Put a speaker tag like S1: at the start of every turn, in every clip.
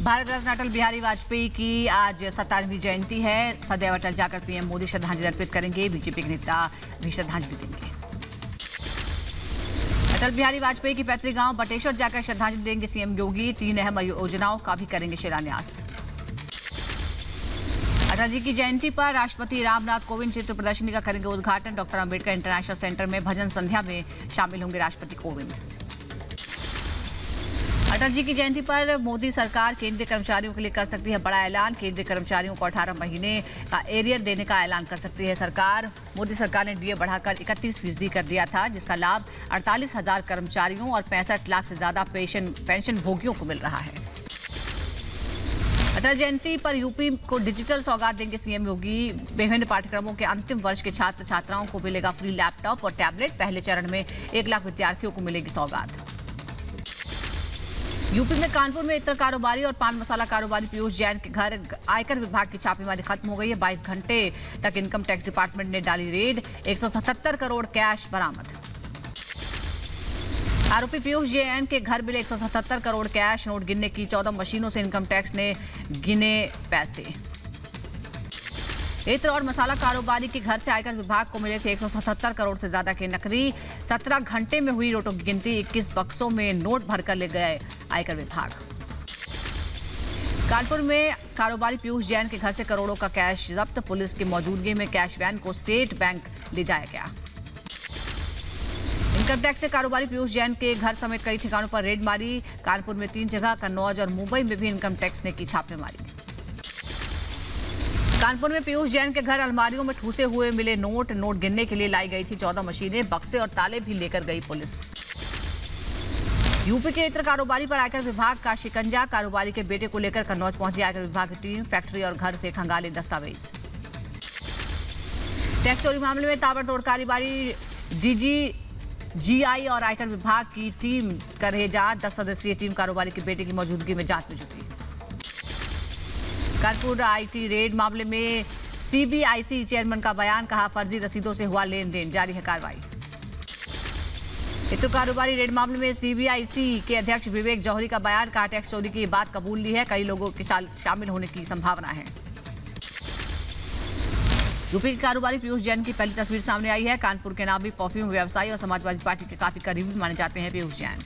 S1: भारत रत्न अटल बिहारी वाजपेयी की आज 57वीं जयंती है। सदैव अटल जाकर पीएम मोदी श्रद्धांजलि अर्पित करेंगे। बीजेपी के नेता भी श्रद्धांजलि देंगे। अटल बिहारी वाजपेयी की पैतृक गांव बटेश्वर जाकर श्रद्धांजलि देंगे सीएम योगी। 3 अहम योजनाओं का भी करेंगे शिलान्यास। अटल जी की जयंती पर राष्ट्रपति रामनाथ कोविंद चित्र प्रदर्शनी का करेंगे उद्घाटन। डॉक्टर अंबेडकर इंटरनेशनल सेंटर में भजन संध्या में शामिल होंगे राष्ट्रपति कोविंद। अटल जी की जयंती पर मोदी सरकार केंद्रीय कर्मचारियों के लिए कर सकती है बड़ा ऐलान। केंद्रीय कर्मचारियों को 18 महीने का एरियर देने का ऐलान कर सकती है सरकार। मोदी सरकार ने डीए बढ़ाकर 31% कर दिया था, जिसका लाभ 48,000 कर्मचारियों और 65 लाख से ज्यादा पेंशन भोगियों को मिल रहा है। अटल जयंती पर यूपी को डिजिटल सौगात देंगे सीएम योगी। विभिन्न पाठ्यक्रमों के अंतिम वर्ष के छात्र छात्राओं को मिलेगा फ्री लैपटॉप और टैबलेट। पहले चरण में 1 लाख विद्यार्थियों को मिलेगी सौगात। यूपी में कानपुर में इत्र कारोबारी और पान मसाला कारोबारी पीयूष जैन के घर आयकर विभाग की छापेमारी खत्म हो गई है। 22 घंटे तक इनकम टैक्स डिपार्टमेंट ने डाली रेड। 177 करोड़ कैश बरामद। आरोपी पीयूष जैन के घर मिले 177 करोड़ कैश। नोट गिनने की 14 मशीनों से इनकम टैक्स ने गिने पैसे। इत्र और मसाला कारोबारी के घर से आयकर विभाग को मिले थे 177 करोड़ से ज्यादा के नकली। 17 घंटे में हुई नोटों की गिनती। 21 बक्सों में नोट भरकर ले गए आयकर विभाग। कानपुर में कारोबारी पीयूष जैन के घर से करोड़ों का कैश जब्त। पुलिस की मौजूदगी में कैश वैन को स्टेट बैंक ले जाया गया। इनकम टैक्स ने कारोबारी पीयूष जैन के घर समेत कई ठिकानों पर रेड मारी। कानपुर में 3 जगह, कन्नौज और मुंबई में भी इनकम टैक्स ने की छापेमारी। कानपुर में पीयूष जैन के घर अलमारियों में ठूसे हुए मिले नोट गिनने के लिए लाई गई थी 14 मशीनें। बक्से और ताले भी लेकर गई पुलिस। यूपी के इत्र कारोबारी पर आयकर विभाग का शिकंजा। कारोबारी के बेटे को लेकर कन्नौज पहुंची आयकर विभाग की टीम। फैक्ट्री और घर से खंगाले दस्तावेज। टैक्स चोरी मामले में ताबड़तोड़ कार्रवाई। DGGI और आयकर विभाग की टीम कर रही जांच। 10 सदस्यीय टीम कारोबारी के बेटे की मौजूदगी में जांच में जुटी। कानपुर IT रेड मामले में CBIC चेयरमैन का बयान। कहा फर्जी रसीदों से हुआ लेन देन, जारी है कार्रवाई। इत्र कारोबारी रेड मामले में CBIC के अध्यक्ष विवेक जौहरी का बयान। कहा टैक्स चोरी की बात कबूल ली है, कई लोगों के शामिल होने की संभावना है। यूपी के कारोबारी पीयूष जैन की पहली तस्वीर सामने आई है। कानपुर के नामी परफ्यूम व्यवसायी और समाजवादी पार्टी के काफी करीबी माने जाते हैं पीयूष जैन।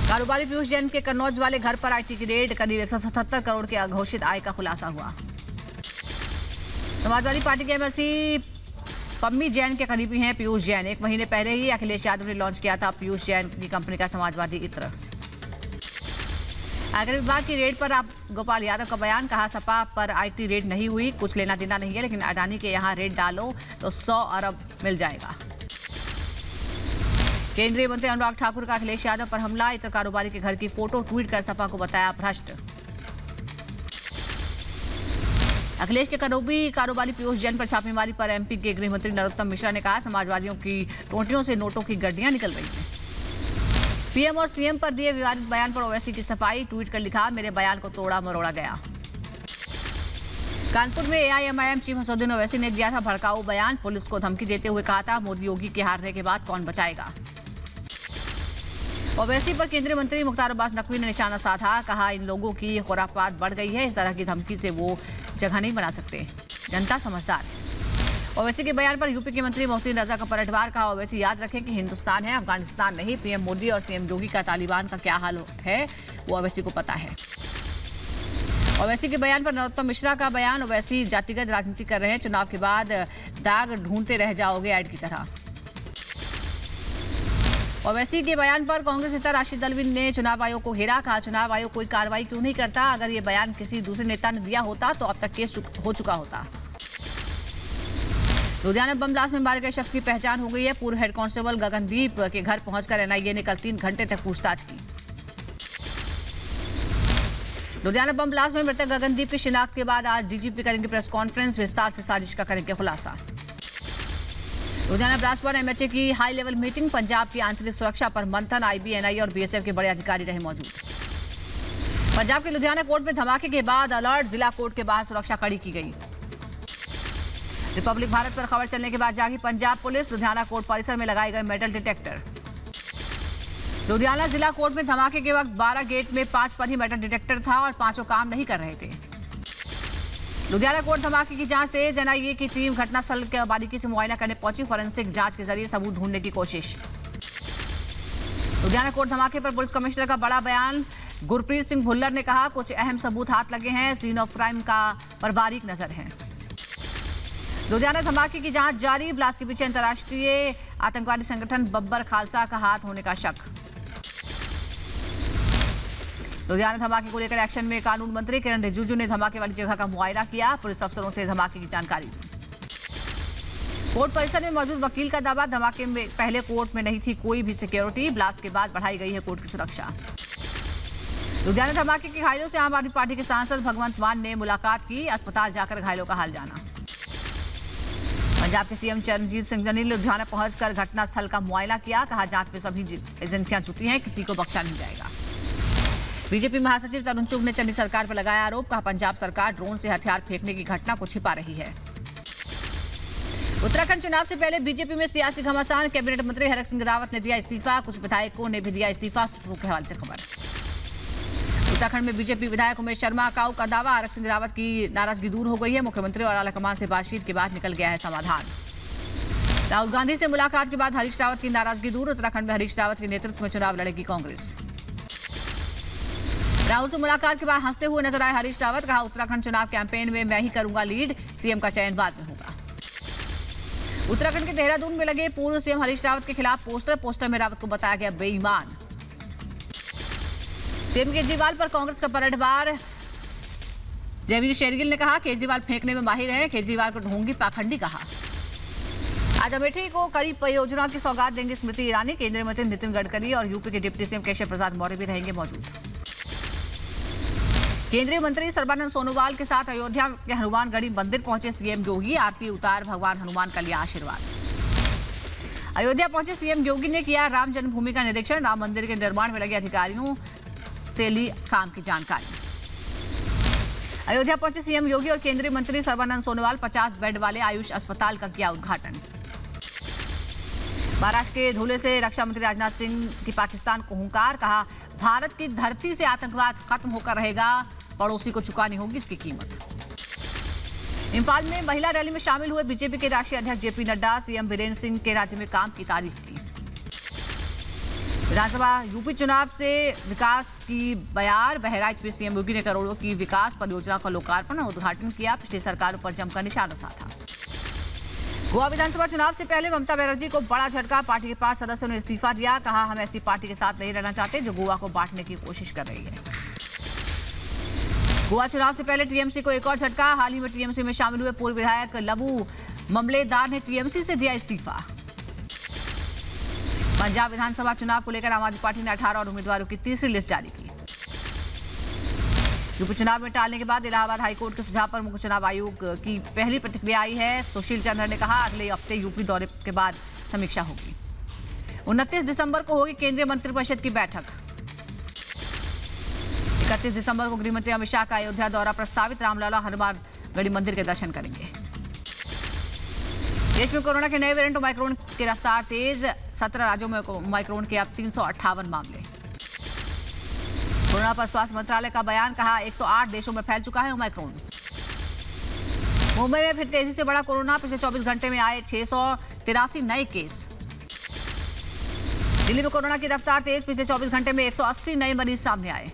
S1: कारोबारी पीयूष जैन के कन्नौज वाले घर पर IT की रेड। करीब 177 करोड़ के अघोषित आय का खुलासा हुआ। समाजवादी पार्टी के MLC पम्मी जैन के करीबी हैं पीयूष जैन। 1 महीने पहले ही अखिलेश यादव ने लॉन्च किया था पीयूष जैन की कंपनी का समाजवादी इत्र। आयकर विभाग की रेड पर गोपाल यादव का बयान। कहा सपा पर IT रेड नहीं हुई, कुछ लेना देना नहीं है, लेकिन अडानी के यहाँ रेड डालो तो 100 अरब मिल जाएगा। केंद्रीय मंत्री अनुराग ठाकुर का अखिलेश यादव पर हमला। इत्र कारोबारी के घर की फोटो ट्वीट कर सपा को बताया भ्रष्ट। अखिलेश के करीबी कारोबारी पीयूष जैन पर छापेमारी पर MP के गृह मंत्री नरोत्तम मिश्रा ने कहा समाजवादियों की टोटियों से नोटों की गड्डियां निकल रही हैं। PM और CM पर दिए विवादित बयान पर ओवैसी की सफाई। ट्वीट कर लिखा मेरे बयान को तोड़ा मरोड़ा गया। कानपुर में AIMIM चीफ असदुद्दीन ओवैसी ने दिया था भड़काऊ बयान। पुलिस को धमकी देते हुए कहा था मोदी योगी के हारने के बाद कौन बचाएगा। ओवैसी पर केंद्रीय मंत्री मुख्तार अब्बास नकवी ने निशाना साधा। कहा इन लोगों की खुराफात बढ़ गई है, इस तरह की धमकी से वो जगह नहीं बना सकते, जनता समझदार है। ओवैसी के बयान पर यूपी के मंत्री मोहसिन रजा का पलटवार। कहा ओवैसी याद रखें कि हिंदुस्तान है, अफगानिस्तान नहीं। PM मोदी और CM योगी का तालिबान का क्या हाल है वो ओवैसी को पता है। ओवैसी के बयान पर नरोत्तम मिश्रा का बयान। ओवैसी जातिगत राजनीति कर रहे हैं, चुनाव के बाद दाग ढूंढते रह जाओगे ऐड की तरह। ओवैसी के बयान पर कांग्रेस नेता राशिद अल्वी ने चुनाव आयोग को घेरा। कहा चुनाव आयोग कोई कार्रवाई क्यों नहीं करता, अगर ये बयान किसी दूसरे नेता ने दिया होता तो अब तक केस हो चुका होता। लुधियाना बम ब्लास्ट में मारे गए शख्स की पहचान हो गई है। पूर्व हेड कांस्टेबल गगनदीप के घर पहुंचकर NIA ने कल 3 घंटे तक पूछताछ की। लुधियाना बम ब्लास्ट में मृतक गगनदीप की शिनाख्त के बाद आज DGP करेंगे प्रेस कॉन्फ्रेंस। विस्तार से साजिश का करेंगे खुलासा। लुधियाना ब्लास्ट पर MHA की हाई लेवल मीटिंग। पंजाब की आंतरिक सुरक्षा पर मंथन। IB, NIA और BSF के बड़े अधिकारी रहे मौजूद। पंजाब के लुधियाना कोर्ट में धमाके के बाद अलर्ट। जिला कोर्ट के बाहर सुरक्षा कड़ी की गई। रिपब्लिक भारत पर खबर चलने के बाद जागी पंजाब पुलिस। लुधियाना कोर्ट परिसर में लगाए गए मेटल डिटेक्टर। लुधियाना जिला कोर्ट में धमाके के वक्त 12 गेट में 5 पर ही मेटल डिटेक्टर था और 5 काम नहीं कर रहे थे। लुधियाना कोर्ट धमाके की जांच तेज। एनआईए की टीम घटनास्थल के बारीकी से मुआयना करने पहुंची। फॉरेंसिक जांच के जरिए सबूत ढूंढने की कोशिश। लुधियाना कोर्ट धमाके पर पुलिस कमिश्नर का बड़ा बयान। गुरप्रीत सिंह भुल्लर ने कहा, कुछ अहम सबूत हाथ लगे हैं, सीन ऑफ क्राइम का पर बारीक नजर है। लुधियाना धमाके की जांच जारी। ब्लास्ट के पीछे अंतर्राष्ट्रीय आतंकवादी संगठन बब्बर खालसा का हाथ होने का शक। लुधियाना धमाके को लेकर एक्शन में कानून मंत्री किरण रिजिजू ने धमाके वाली जगह का मुआयना किया। पुलिस अफसरों से धमाके की जानकारी ली। कोर्ट परिसर में मौजूद वकील का दावा, धमाके में पहले कोर्ट में नहीं थी कोई भी सिक्योरिटी। ब्लास्ट के बाद बढ़ाई गई है कोर्ट की सुरक्षा। लुधियाना धमाके के घायलों से आम आदमी पार्टी के सांसद भगवंत मान ने मुलाकात की। अस्पताल जाकर घायलों का हाल जाना। पंजाब के सीएम चरणजीत सिंह ने लुधियाना पहुंचकर घटनास्थल का मुआयना किया। कहा, जांच में सभी एजेंसियां जुटी हैं, किसी को बख्शा नहीं जाएगा। बीजेपी महासचिव तरुण चुग ने चंडी सरकार पर लगाया आरोप। कहा, पंजाब सरकार ड्रोन से हथियार फेंकने की घटना को छिपा रही है। उत्तराखंड चुनाव से पहले बीजेपी में सियासी घमासान। कैबिनेट मंत्री हरक सिंह रावत ने दिया इस्तीफा। कुछ विधायकों ने भी दिया इस्तीफा। सूत्रों के हवाले से खबर। उत्तराखंड में बीजेपी विधायक उमेश शर्मा काऊ का दावा, हरक सिंह रावत की नाराजगी दूर हो गई है। मुख्यमंत्री और आलाकमान से बातचीत के बाद निकल गया है समाधान। राहुल गांधी से मुलाकात के बाद हरीश रावत की नाराजगी दूर। उत्तराखंड में हरीश रावत के नेतृत्व में चुनाव लड़ेगी कांग्रेस। राहुल से मुलाकात के बाद हंसते हुए नजर आए हरीश रावत। कहा, उत्तराखंड चुनाव कैंपेन में मैं ही करूंगा लीड, सीएम का चयन बाद में होगा। उत्तराखंड के देहरादून में लगे पूर्व सीएम हरीश रावत के खिलाफ पोस्टर में रावत को बताया गया बेईमान। सीएम केजरीवाल पर कांग्रेस का पलटवार। रविंद्र शेरगिल ने कहा, केजरीवाल फेंकने में माहिर है। केजरीवाल को ढोंगी पाखंडी कहा। आज अमेठी को कई परियोजनाओं की सौगात देंगे स्मृति ईरानी। केंद्रीय मंत्री नितिन गडकरी और यूपी के डिप्टी सीएम केशव प्रसाद मौर्य भी रहेंगे मौजूद। केंद्रीय मंत्री सर्बानंद सोनोवाल के साथ अयोध्या के हनुमानगढ़ी मंदिर पहुंचे सीएम योगी। आरती उतार भगवान हनुमान का लिया आशीर्वाद। अयोध्या पहुंचे सीएम योगी ने किया राम जन्मभूमि का निरीक्षण। राम मंदिर के निर्माण में लगे अधिकारियों से ली काम की जानकारी। अयोध्या पहुंचे सीएम योगी और केंद्रीय मंत्री सर्बानंद सोनोवाल 50 बेड वाले आयुष अस्पताल का किया उद्घाटन। महाराष्ट्र के धुले से रक्षा मंत्री राजनाथ सिंह की पाकिस्तान को हुंकार। कहा, भारत की धरती से आतंकवाद खत्म होकर रहेगा, पड़ोसी को चुकानी होगी इसकी कीमत। इंफाल में महिला रैली में शामिल हुए बीजेपी के राष्ट्रीय अध्यक्ष जेपी नड्डा। सीएम बीरेन्द्र सिंह के राज्य में काम की तारीफ की। विधानसभा यूपी चुनाव से विकास की बयार। बहराइच में सीएम योगी ने करोड़ों की विकास परियोजना का लोकार्पण और उद्घाटन किया। पिछली सरकारों पर जमकर निशाना साधा। गोवा विधानसभा चुनाव से पहले ममता बनर्जी को बड़ा झटका। पार्टी के 5 सदस्यों ने इस्तीफा दिया। कहा, हम ऐसी पार्टी के साथ नहीं रहना चाहते जो गोवा को बांटने की कोशिश कर रही है। गोवा चुनाव से पहले टीएमसी को एक और झटका। हाल ही में टीएमसी में शामिल हुए पूर्व विधायक लबू ममलेदार ने टीएमसी से दिया इस्तीफा। पंजाब विधानसभा चुनाव को लेकर आम आदमी पार्टी ने 18 और उम्मीदवारों की तीसरी लिस्ट जारी की। यूपी चुनाव में टालने के बाद इलाहाबाद हाईकोर्ट के सुझाव पर मुख्य चुनाव आयोग की पहली प्रतिक्रिया आई है। सुशील चंद्र ने कहा, अगले हफ्ते यूपी दौरे के बाद समीक्षा होगी। 29 दिसंबर को होगी केंद्रीय मंत्रिपरिषद की बैठक। 31 दिसंबर को गृहमंत्री अमित शाह का अयोध्या दौरा प्रस्तावित। रामलला हनुमानगढ़ी मंदिर के दर्शन करेंगे। देश में कोरोना के नए वेरिएंट ओमाइक्रोन की रफ्तार तेज। 17 राज्यों में ओमाइक्रोन के अब 358 मामले। कोरोना पर स्वास्थ्य मंत्रालय का बयान। कहा, 108 देशों में फैल चुका है ओमाइक्रोन। मुंबई में फिर तेजी से बढ़ा कोरोना। पिछले 24 घंटे में आए 683 नए केस। दिल्ली में कोरोना की रफ्तार तेज। पिछले 24 घंटे में 180 नए मरीज सामने आए।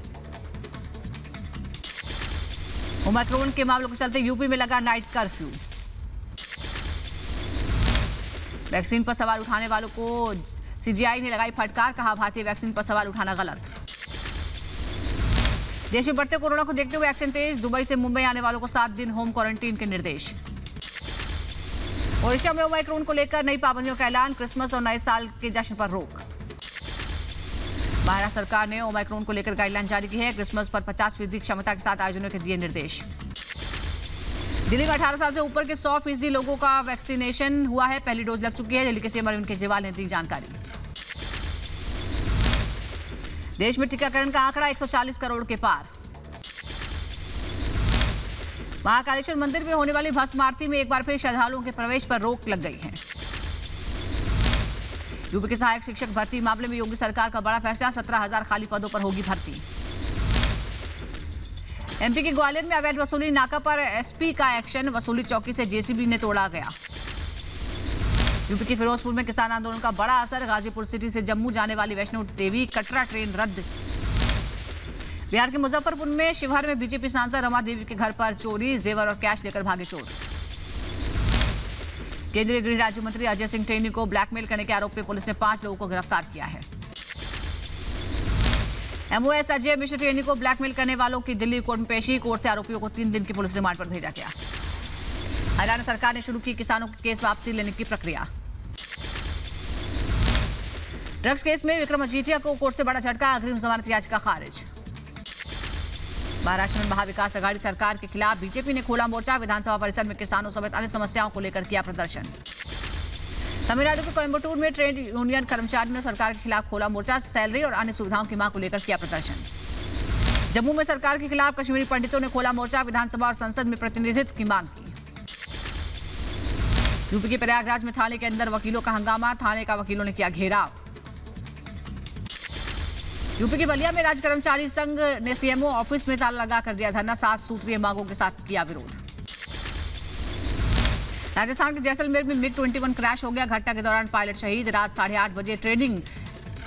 S1: ओमाइक्रोन के मामलों के चलते यूपी में लगा नाइट कर्फ्यू। वैक्सीन पर सवाल उठाने वालों को सीजीआई ने लगाई फटकार। कहा, भारतीय वैक्सीन पर सवाल उठाना गलत। देश में बढ़ते कोरोना को देखते हुए एक्शन तेज। दुबई से मुंबई आने वालों को 7 दिन होम क्वारंटीन के निर्देश। ओडिशा में ओमाइक्रोन को लेकर नई पाबंदियों का ऐलान। क्रिसमस और नए साल के जश्न पर रोक। महाराष्ट्र सरकार ने ओमाइक्रोन को लेकर गाइडलाइन जारी की है। क्रिसमस पर 50% क्षमता के साथ आयोजनों के दिए निर्देश। दिल्ली में 18 साल से ऊपर के 100% लोगों का वैक्सीनेशन हुआ है। पहली डोज लग चुकी है। दिल्ली के सीएम अरविंद केजरीवाल ने दी जानकारी। देश में टीकाकरण का आंकड़ा 140 करोड़ के पार। महाकालेश्वर मंदिर में होने वाली भस्म आरती में एक बार फिर श्रद्धालुओं के प्रवेश पर रोक लग गई है। यूपी के सहायक शिक्षक भर्ती मामले में योगी सरकार का बड़ा फैसला, 17,000 खाली पदों पर होगी भर्ती। एमपी के ग्वालियर में अवैध वसूली नाका पर एसपी का एक्शन, वसूली चौकी से जेसीबी ने तोड़ा गया। यूपी के फिरोजपुर में किसान आंदोलन का बड़ा असर, गाजीपुर सिटी से जम्मू जाने वाली वैष्णो देवी कटरा ट्रेन रद्द। बिहार के मुजफ्फरपुर में शिवहर में बीजेपी सांसद रमा देवी के घर पर चोरी, जेवर और कैश लेकर भागे चोर। केंद्रीय गृह राज्य मंत्री अजय सिंह टेनी को ब्लैकमेल करने के आरोप में पुलिस ने 5 लोगों को गिरफ्तार किया है। एमओएस अजय मिश्र टेनी को ब्लैकमेल करने वालों की दिल्ली कोर्ट में पेशी, कोर्ट से आरोपियों को 3 दिन की पुलिस रिमांड पर भेजा गया। हरियाणा सरकार ने शुरू की किसानों के केस वापसी लेने की प्रक्रिया। ड्रग्स केस में विक्रम मजीठिया को कोर्ट से बड़ा झटका, अग्रिम जमानत याचिका खारिज। महाराष्ट्र में महाविकास आघाड़ी सरकार के खिलाफ बीजेपी ने खोला मोर्चा, विधानसभा परिसर में किसानों समेत अन्य समस्याओं को लेकर किया प्रदर्शन। तमिलनाडु के कोयम्बटूर में ट्रेड यूनियन कर्मचारियों ने सरकार के खिलाफ खोला मोर्चा, सैलरी और अन्य सुविधाओं की मांग को लेकर किया प्रदर्शन। जम्मू में सरकार के खिलाफ कश्मीरी पंडितों ने खोला मोर्चा, विधानसभा और संसद में प्रतिनिधित्व की मांग की। यूपी के प्रयागराज में थाने के अंदर वकीलों का हंगामा, थाने का वकीलों ने किया घेराव। यूपी के बलिया में राज्य कर्मचारी संघ ने सीएमओ ऑफिस में ताला लगा कर दिया धरना, 7 सूत्रीय मांगों के साथ किया विरोध। राजस्थान के जैसलमेर में MiG-21 क्रैश हो गया, घटना के दौरान पायलट शहीद, रात 8:30 बजे ट्रेनिंग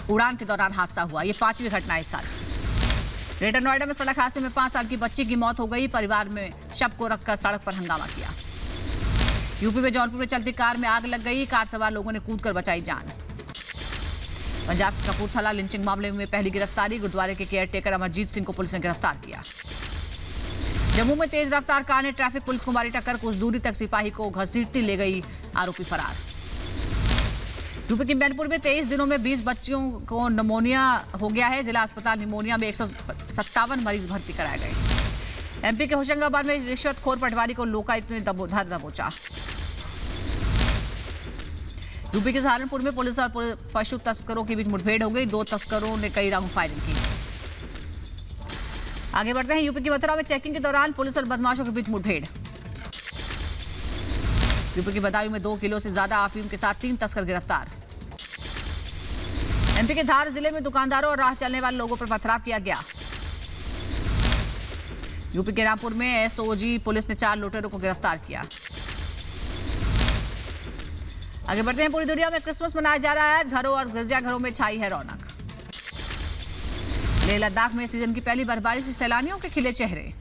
S1: उड़ान के दौरान हादसा हुआ। ये 5वीं घटना इस साल। ग्रेटर नोएडा में सड़क हादसे में 5 साल की बच्ची की मौत हो गई, परिवार में शव को रखकर सड़क पर हंगामा किया। यूपी में जौनपुर में चलती कार में आग लग गई, कार सवार लोगों ने कूदकर बचाई जान। पंजाब के कपूरथला लिंचिंग मामले में पहली गिरफ्तारी, गुरुद्वारे के केयरटेकर अमरजीत सिंह को पुलिस ने गिरफ्तार किया। जम्मू में तेज रफ्तार कार ने ट्रैफिक पुलिस को मारी टक्कर, कुछ दूरी तक सिपाही को घसीटती ले गई, आरोपी फरार। यूपी के मैनपुर में 23 दिनों में 20 बच्चियों को निमोनिया हो गया है, जिला अस्पताल निमोनिया में 157 मरीज भर्ती कराए गए। एमपी के होशंगाबाद में रिश्वतखोर पटवारी को लोकायुक्त ने धर दबोचा। यूपी के सहारनपुर में पुलिस और पशु तस्करों के बीच मुठभेड़ हो गई, 2 तस्करों ने कई राउंड फायरिंग की। आगे बढ़ते हैं, यूपी की मथुरा में चेकिंग के दौरान पुलिस और बदमाशों के बीच मुठभेड़। यूपी की बदायूं में 2 किलो से ज्यादा अफीम के साथ 3 तस्कर गिरफ्तार। एमपी के धार जिले में दुकानदारों और राह चलने वाले लोगों पर पथराव किया गया। यूपी के रामपुर में एसओजी पुलिस ने 4 लुटेरों को गिरफ्तार किया। आगे बढ़ते हैं, पूरी दुनिया में क्रिसमस मनाया जा रहा है, घरों और गिरजाघरों में छाई है रौनक। लेह लद्दाख में सीजन की पहली बर्फबारी से सैलानियों के खिले चेहरे।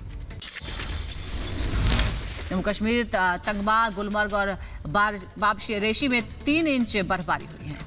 S1: जम्मू कश्मीर, तंगमा, गुलमर्ग और बाबशेरेशी में 3 इंच बर्फबारी हुई है।